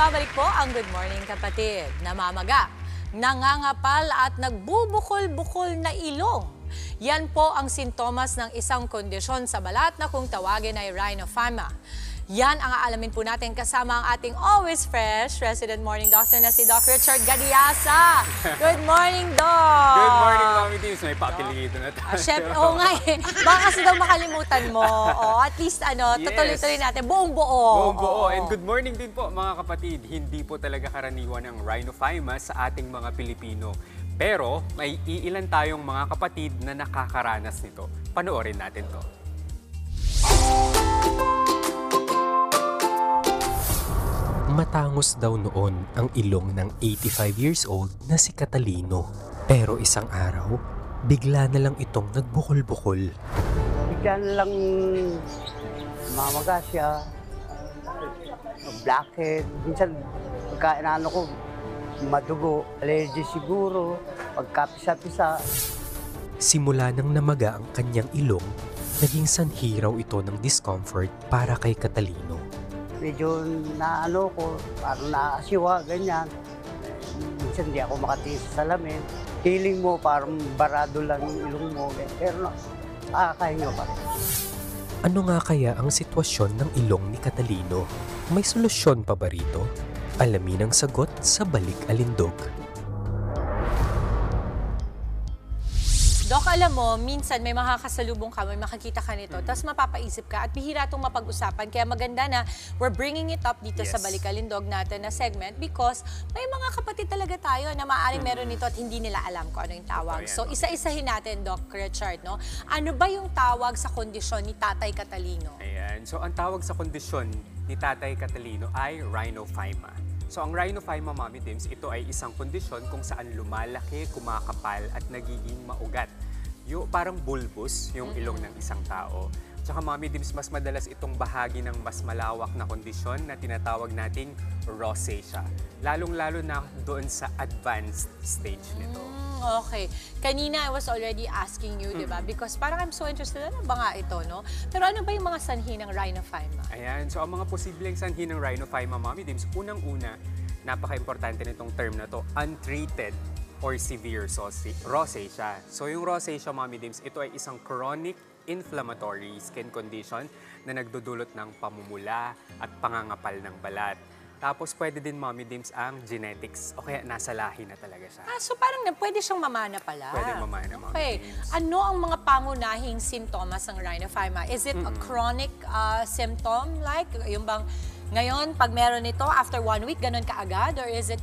Nagbabalik po ang Good Morning Kapatid. Namamaga, nangangapal at nagbubukol-bukol na ilong. Yan po ang sintomas ng isang kondisyon sa balat na kung tawagin ay rhinophyma. Yan ang aalamin po natin kasama ang ating always fresh resident morning doctor na si Doc Richard Gadiasa. Good morning, Doc! Good morning, Mami Teams. May papilido na tayo. Syempre, oo nga eh. Baka kasi daw makalimutan mo. At least, tutuloy-tuloy natin. Buong-buo. Buong-buo. And good morning din po, mga kapatid. Hindi po talaga karaniwan ang rhinophyma sa ating mga Pilipino. Pero may iilan tayong mga kapatid na nakakaranas nito. Panoorin natin to. Matangos daw noon ang ilong ng 85 years old na si Catalino. Pero isang araw, bigla na lang itong nagbukol-bukol. Bigla na lang mamaga siya, blackhead. Minsan pagka inaano ko, madugo, allergy siguro, pagkapisa-pisa. Simula nang namaga ang kanyang ilong, naging sanhi raw ito ng discomfort para kay Catalino. Medyo naano ko, parang naasiwa, ganyan. Minsan hindi ako makatingin sa salamin. Feeling mo parang barado lang yung ilong mo. Pero nakakahinga pa rin. Ano nga kaya ang sitwasyon ng ilong ni Catalino? May solusyon pa ba rito? Alamin ang sagot sa Balik Alindog. Doc, alam mo, minsan may makakasalubong ka, may makakita ka nito, tapos mapapaisip ka at bihira itong mapag-usapan. Kaya maganda na we're bringing it up dito sa Balik Alindog natin na segment because may mga kapatid talaga tayo na maaaring meron nito at hindi nila alam kung ano yung tawag. So, isa-isahin natin, Doc Richard, no? Ano ba yung tawag sa kondisyon ni Tatay Catalino? Ayan. So, ang tawag sa kondisyon ni Tatay Catalino ay rhinophyma. So, ang rhinophyma, Mami Teams, ito ay isang kondisyon kung saan lumalaki, kumakapal at nagiging maugat. Parang bulbous yung ilong ng isang tao. Tsaka, Mami Teams, mas madalas itong bahagi ng mas malawak na kondisyon na tinatawag nating rosacea. Lalong-lalo na doon sa advanced stage nito. Okay. Kanina, I was already asking you, di ba? Because parang I'm so interested, ano ba nga ito, no? Pero ano ba yung mga sanhi ng rhinophyma? Ayan. So, ang mga posibleng sanhi ng rhinophyma, Mami Teams, unang-una, napaka-importante nitong term na to, untreated or severe rosacea. So, yung rosacea, Mami Teams, ito ay isang chronic inflammatory skin condition na nagdudulot ng pamumula at pangangapal ng balat. Tapos, pwede din, Mami Teams, ang genetics o kaya nasa lahi na talaga siya. So parang pwede siyang mamana pala. Pwede mamana, Mami Okay. Teams. Ano ang mga pangunahing sintomas ng rhinophyma? Is it a chronic symptom? Like, yung bang ngayon, pag meron ito, after 1 week, ganun kaagad? Or is it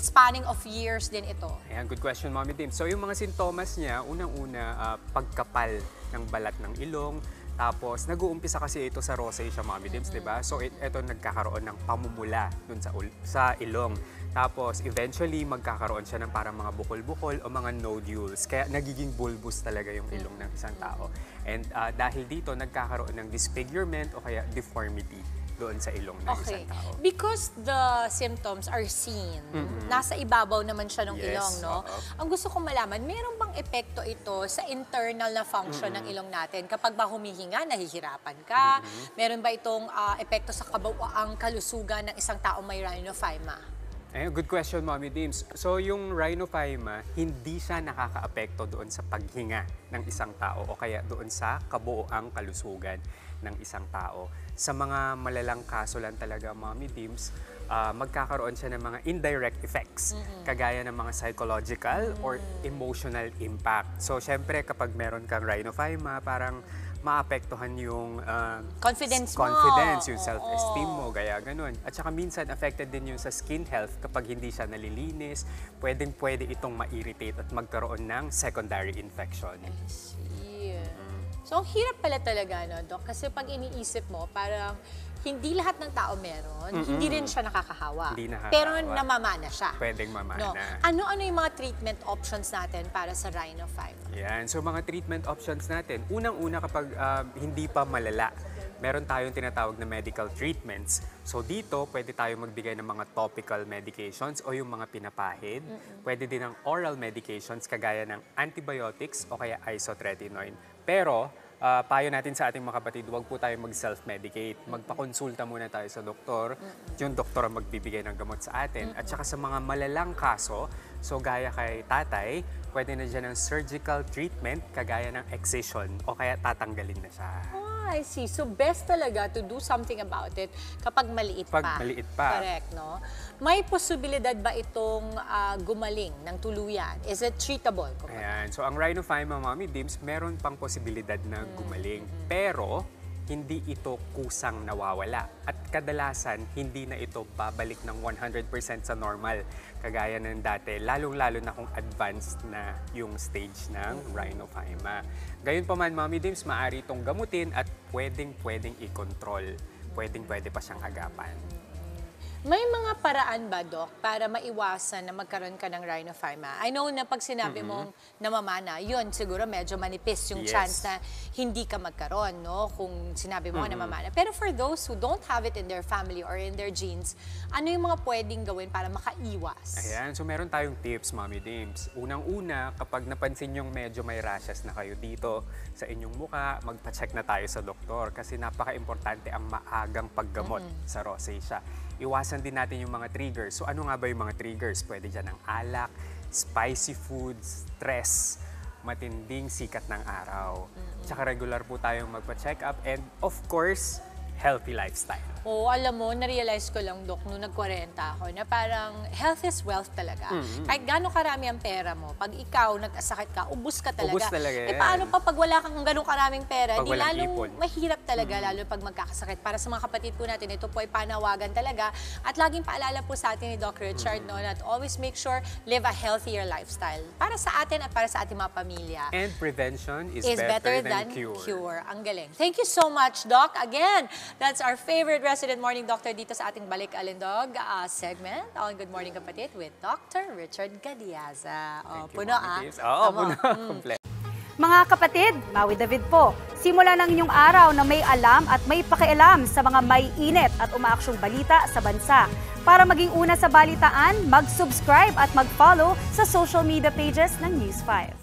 spanning of years din ito? Ayan, good question, Mami Teams. So, yung mga sintomas niya, unang-una, pagkapal ng balat ng ilong. Tapos, nag-uumpisa kasi ito sa rosacea, Mami Teams, di ba? So, ito nagkakaroon ng pamumula dun sa ilong. Tapos, eventually, magkakaroon siya ng parang mga bukol-bukol o mga nodules. Kaya, nagiging bulbous talaga yung ilong ng isang tao. And dahil dito, nagkakaroon ng disfigurement o kaya deformity doon sa ilong ng isang tao. Because the symptoms are seen, nasa ibabaw naman siya ng ilong, no? Ang gusto kong malaman, meron bang epekto ito sa internal na function ng ilong natin? Kapag ba humihinga, nahihirapan ka? Meron ba itong epekto sa kabuuang kalusugan ng isang tao may rhinophyma? Ayun, good question, Mami Teams. So, yung rhinophyma, hindi siya nakakaapekto doon sa paghinga ng isang tao o kaya doon sa kabuuang kalusugan ng isang tao. Sa mga malalang kaso lang talaga, Mami Teams, magkakaroon siya ng mga indirect effects, kagaya ng mga psychological or emotional impact. So, syempre, kapag meron kang rhinophyma, parang maapektuhan yung confidence, yung self-esteem mo, gaya ganun. At saka minsan affected din yung sa skin health kapag hindi siya nalilinis, pwede itong ma-irritate at magkaroon ng secondary infection. I see. So, ang hirap pala talaga, no, Doc? Kasi pag iniisip mo, parang hindi lahat ng tao meron, hindi rin siya nakakahawa. Hindi nakakahawa. Pero namamana siya. Pwedeng mamana. No? Ano-ano yung mga treatment options natin para sa rhinophyma? Yan. So, mga treatment options natin, unang-una kapag hindi pa malala, meron tayong tinatawag na medical treatments. So dito, pwede tayo magbigay ng mga topical medications o yung mga pinapahid. Pwede din ang oral medications kagaya ng antibiotics o kaya isotretinoin. Pero payo natin sa ating mga kapatid, huwag po tayo mag-self-medicate. Magpakonsulta muna tayo sa doktor. Yung doktor ang magbibigay ng gamot sa atin. At saka sa mga malalang kaso, so gaya kay tatay, pwede na dyan ng surgical treatment, kagaya ng excision, o kaya tatanggalin na siya. I see. So, best talaga to do something about it kapag maliit pa. Pag maliit pa. Correct, no? May posibilidad ba itong gumaling ng tuluyan? Is it treatable? Ayan. So, ang rhinophyma, Mommy Dims, meron pang posibilidad na gumaling. Pero, hindi ito kusang nawawala. At kadalasan, hindi na ito babalik ng 100% sa normal, kagaya ng dati, lalong-lalo na kung advanced na yung stage ng rhinophyma. Gayunpaman, Mommy Dims, maaari itong gamutin at pwedeng-pwedeng i-control. Pwedeng-pwede pa siyang agapan. May mga paraan ba, Doc, para maiwasan na magkaroon ka ng rhinophyma? I know na pag sinabi mong namamana, yun siguro medyo manipis yung chance na hindi ka magkaroon, no? Kung sinabi mo namamana. Pero for those who don't have it in their family or in their genes, ano yung mga pwedeng gawin para makaiwas? Ayan, so meron tayong tips, Mommy Dims. Unang-una, kapag napansin yung medyo may rashes na kayo dito sa inyong muka, magpa-check na tayo sa doktor kasi napaka-importante ang maagang paggamot sa rosacea. Iwasan din natin yung mga triggers. So ano nga ba yung mga triggers? Pwede dyan ang alak, spicy foods, stress, matinding sikat ng araw. Tsaka regular po tayong magpa-check up and of course, healthy lifestyle. Oo, alam mo, na-realize ko lang, Dok, nung nag-40 ako, na parang health is wealth talaga. Kahit gano'ng karami ang pera mo, pag ikaw nagkasakit ka, ubus ka talaga. Ubus talaga yan. Paano pa pag wala kang gano'ng karaming pera? Pag Di walang lalong ipon. mahirap talaga, lalo pag magkakasakit. Para sa mga kapatid po natin, ito po ay panawagan talaga. At laging paalala po sa atin ni Doc Richard, no, that always make sure live a healthier lifestyle. Para sa atin at para sa ating mga pamilya. And prevention is better than cure. cure. Ang galing. Thank you so much, Doc. Again, that's our favorite resident morning doctor dito sa ating Balik Alindog segment on Good Morning Kapatid with Dr. Richard Gadiaza. Thank you, Puno, Mommy Dims. Oo, Tama. puno. Kompleto. Mga kapatid, Maui David po. Simula ng inyong araw na may alam at may pakialam sa mga may init at umaaksyong balita sa bansa. Para maging una sa balitaan, mag-subscribe at mag-follow sa social media pages ng News 5.